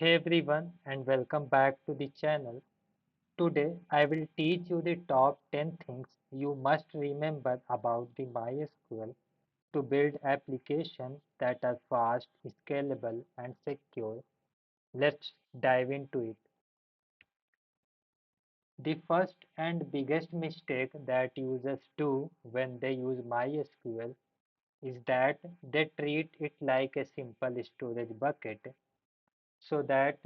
Hey everyone, and welcome back to the channel. Today I will teach you the top 10 things you must remember about the MySQL to build applications that are fast, scalable, and secure. Let's dive into it. The first and biggest mistake that users do when they use MySQL is that they treat it like a simple storage bucket so that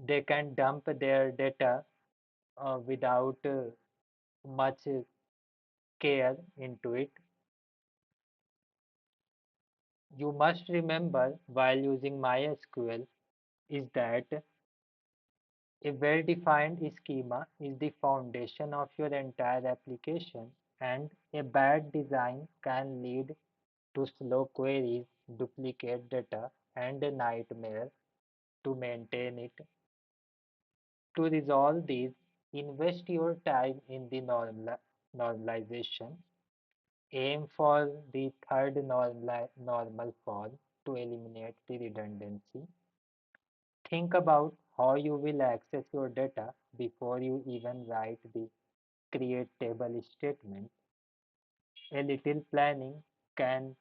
they can dump their data without much care into it. You must remember while using MySQL is that a well-defined schema is the foundation of your entire application, and a bad design can lead to slow queries, duplicate data, and a nightmare to maintain it. To resolve these, invest your time in the normalization. Aim for the third normal form to eliminate the redundancy. Think about how you will access your data before you even write the create table statement. A little planning can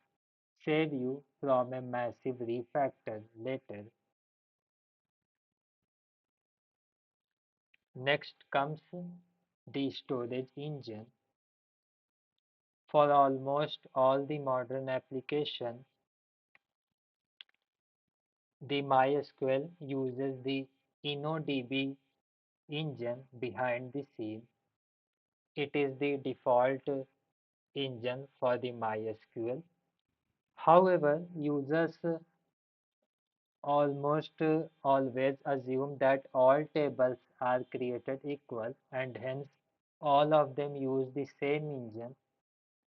save you from a massive refactor later. Next comes the storage engine. For almost all the modern applications, the MySQL uses the InnoDB engine behind the scene. It is the default engine for the MySQL. However, users almost always assume that all tables are created equal and hence all of them use the same engine,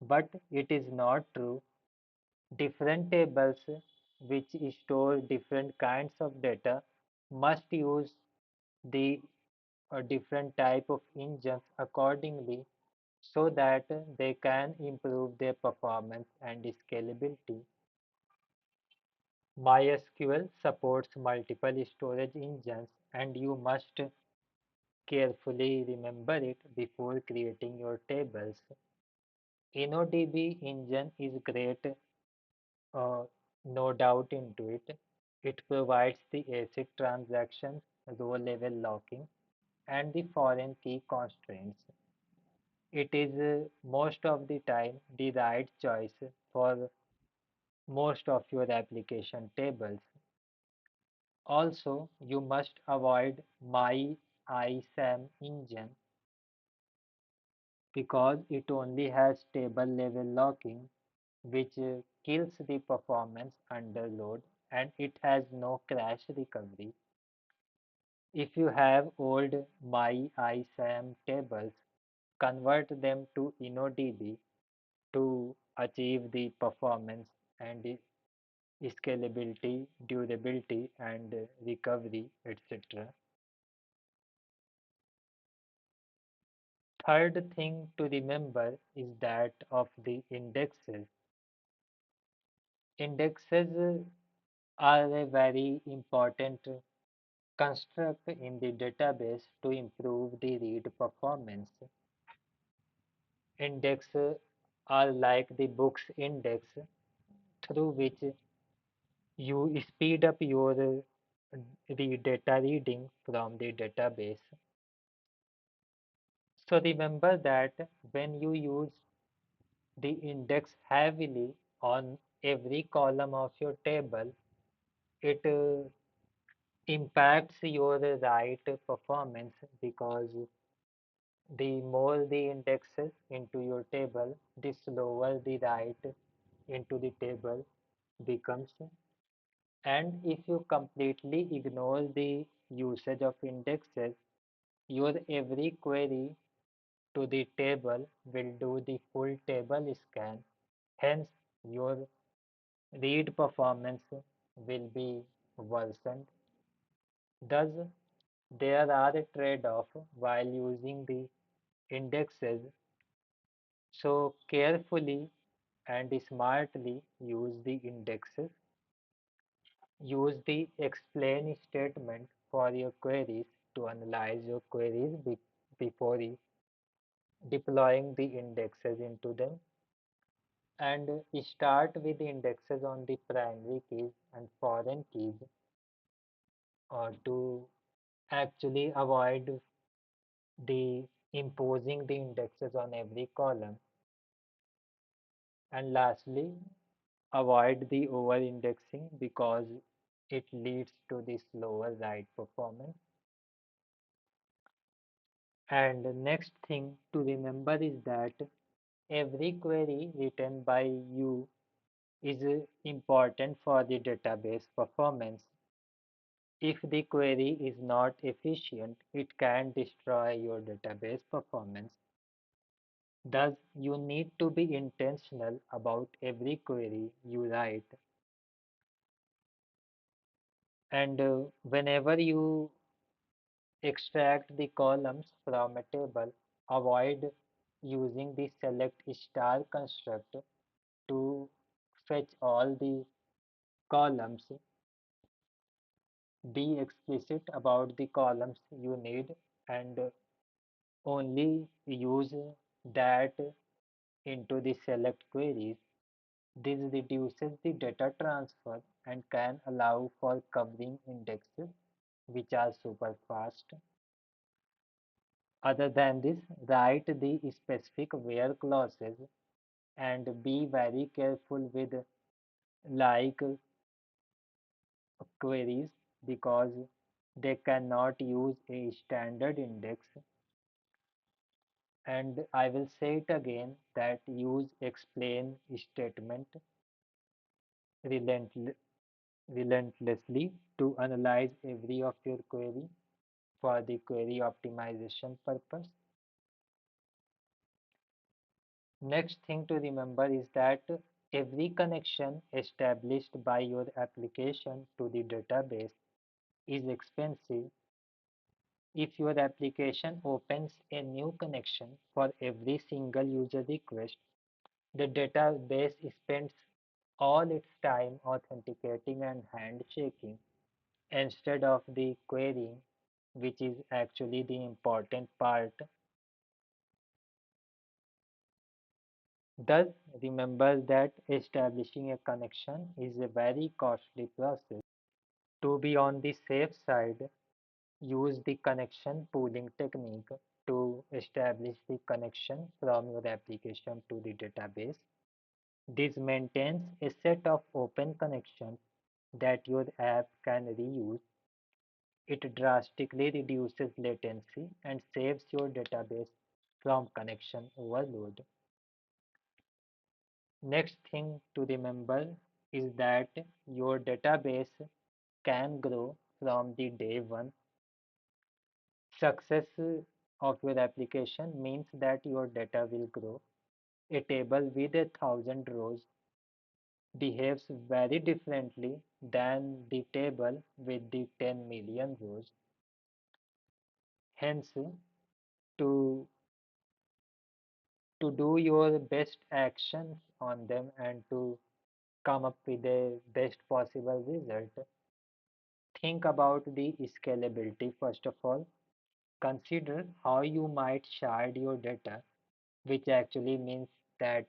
but it is not true. Different tables which store different kinds of data must use the different type of engines accordingly so that they can improve their performance and scalability. MySQL supports multiple storage engines and you must carefully remember it before creating your tables. InnoDB engine is great, uh, no doubt into it. It provides the ACID transactions, row level locking, and the foreign key constraints. It is most of the time the right choice for most of your application tables. Also, you must avoid MyISAM engine because it only has table level locking, which kills the performance under load and it has no crash recovery. If you have old MyISAM tables, convert them to InnoDB to achieve the performance and the scalability, durability, and recovery, etc. Third thing to remember is that of the indexes. Indexes are a very important construct in the database to improve the read performance. Indexes are like the book's index through which you speed up your the data reading from the database. So remember that when you use the index heavily on every column of your table, it impacts your write performance because the more the indexes into your table, the slower the write into the table becomes. And if you completely ignore the usage of indexes, your every query to the table will do the full table scan. Hence, your read performance will be worsened. Thus, there are a trade-off while using the indexes, so carefully and smartly use the indexes. Use the explain statement for your queries to analyze your queries before deploying the indexes into them. And start with the indexes on the primary keys and foreign keys to actually avoid the imposing the indexes on every column. And lastly, avoid the over indexing because it leads to the slower write performance. And the next thing to remember is that every query written by you is important for the database performance. If the query is not efficient, it can destroy your database performance. Thus, you need to be intentional about every query you write. And whenever you extract the columns from a table, avoid using the select star construct to fetch all the columns. Be explicit about the columns you need and only use that into the select queries. This reduces the data transfer and can allow for covering indexes which are super fast. Other than this, write the specific where clauses and be very careful with like queries because they cannot use a standard index. And I will say it again that use explain statement relentless, relentlessly to analyze every of your query for the query optimization purpose. Next thing to remember is that every connection established by your application to the database is expensive. If your application opens a new connection for every single user request, the database spends all its time authenticating and handshaking instead of the querying, which is actually the important part. Thus, remember that establishing a connection is a very costly process. To be on the safe side, use the connection pooling technique to establish the connection from your application to the database. This maintains a set of open connections that your app can reuse. It drastically reduces latency and saves your database from connection overload. Next thing to remember is that your database can grow from the day one. Success of your application means that your data will grow. A table with 1,000 rows behaves very differently than the table with the 10 million rows. Hence, to to do your best actions on them and to come up with the best possible result, think about the scalability first of all. Consider how you might shard your data, which actually means that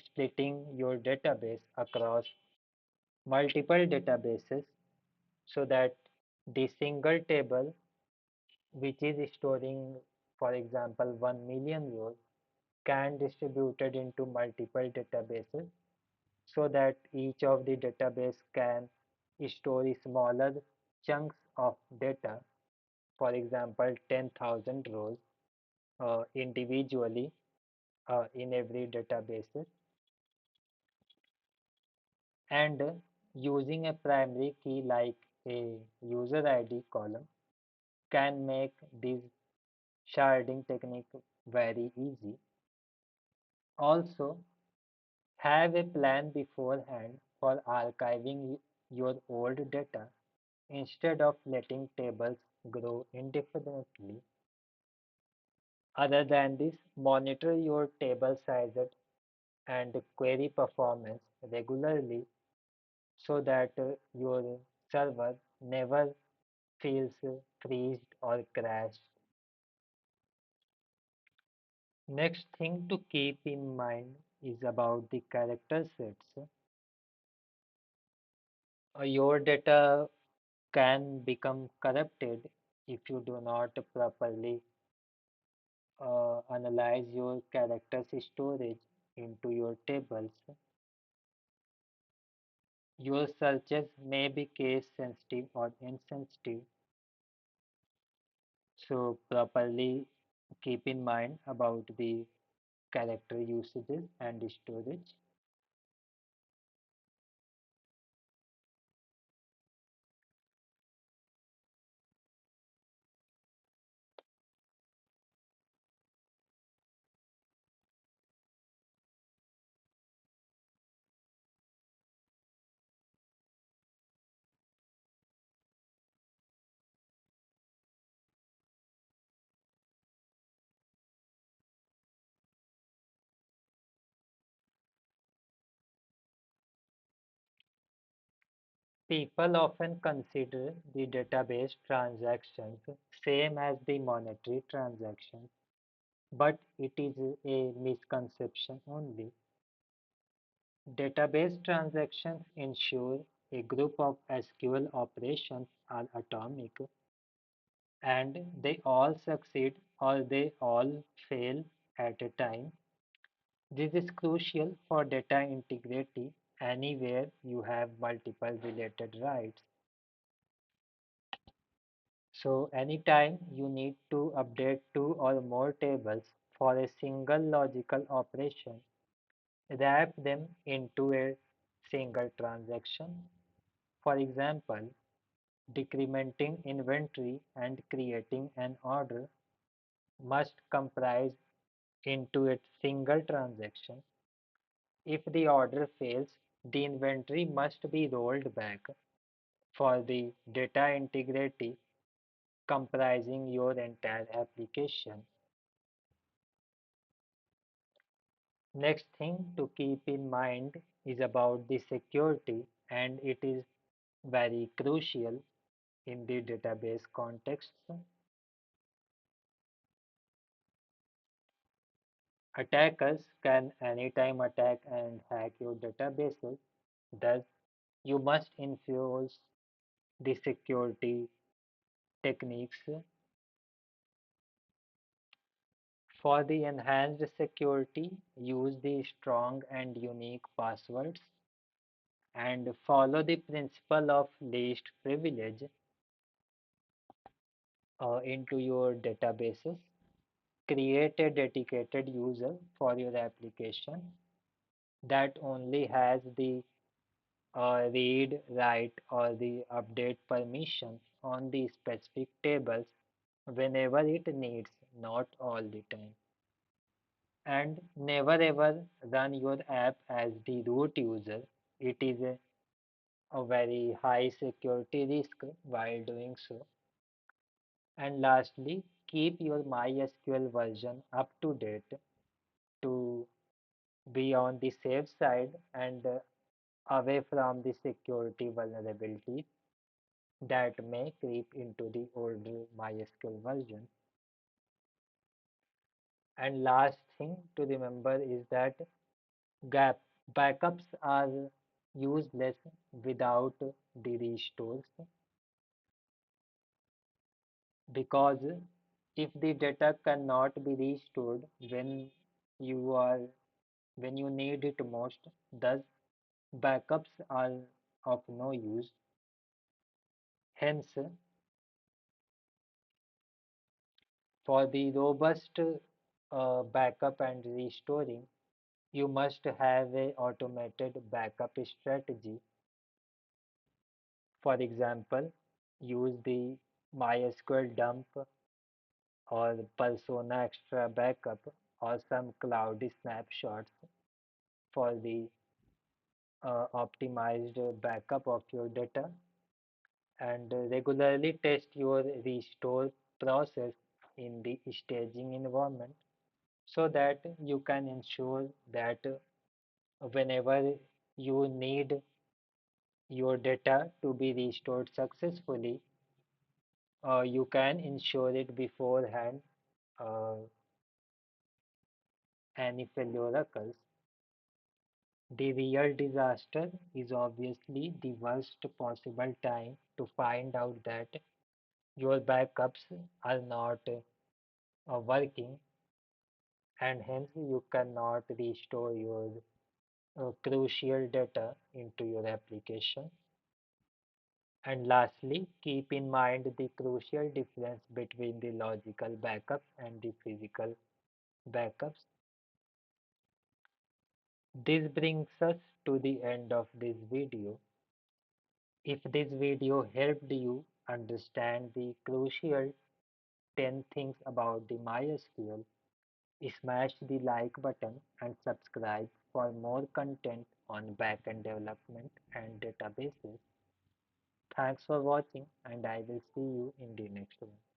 splitting your database across multiple databases so that the single table, which is storing, for example, 1 million rows, can distributed into multiple databases so that each of the database can store smaller chunks of data, for example, 10,000 rows individually in every database, and using a primary key like a user ID column can make this sharding technique very easy. Also, have a plan beforehand for archiving your old data instead of letting tables grow indefinitely. Other than this, monitor your table sizes and query performance regularly so that your server never feels freezed or crashed. Next thing to keep in mind is about the character sets. Your data can become corrupted if you do not properly analyze your characters storage into your tables. Your searches may be case sensitive or insensitive, so properly keep in mind about the character usages and storage. People often consider the database transactions same as the monetary transactions, but it is a misconception only. Database transactions ensure a group of SQL operations are atomic and they all succeed or they all fail at a time. This is crucial for data integrity anywhere you have multiple related writes. So anytime you need to update two or more tables for a single logical operation, wrap them into a single transaction. For example, decrementing inventory and creating an order must comprise into a single transaction. If the order fails, the inventory must be rolled back for the data integrity comprising your entire application. Next thing to keep in mind is about the security, and it is very crucial in the database context. Attackers can anytime attack and hack your databases. Thus, you must enforce the security techniques. For the enhanced security, use the strong and unique passwords and follow the principle of least privilege into your databases. Create a dedicated user for your application that only has the read, write, or the update permission on the specific tables whenever it needs, not all the time. And never ever run your app as the root user. It is a very high security risk while doing so. And lastly, keep your MySQL version up to date to be on the safe side and away from the security vulnerabilities that may creep into the older MySQL version. And last thing to remember is that gap backups are useless without the restores, because if the data cannot be restored you are when you need it most, thus backups are of no use. Hence, for the robust backup and restoring, you must have a automated backup strategy. For example, use the MySQL dump or Persona Extra backup or some cloud snapshots for the optimized backup of your data, and regularly test your restore process in the staging environment so that you can ensure that whenever you need your data to be restored successfully, you can ensure it beforehand. Uh, any failure occurs. The real disaster is obviously the worst possible time to find out that your backups are not working, and hence you cannot restore your crucial data into your application. And lastly, keep in mind the crucial difference between the logical backups and the physical backups. This brings us to the end of this video. If this video helped you understand the crucial 10 things about the MySQL, smash the like button and subscribe for more content on backend development and databases. Thanks for watching, and I will see you in the next one.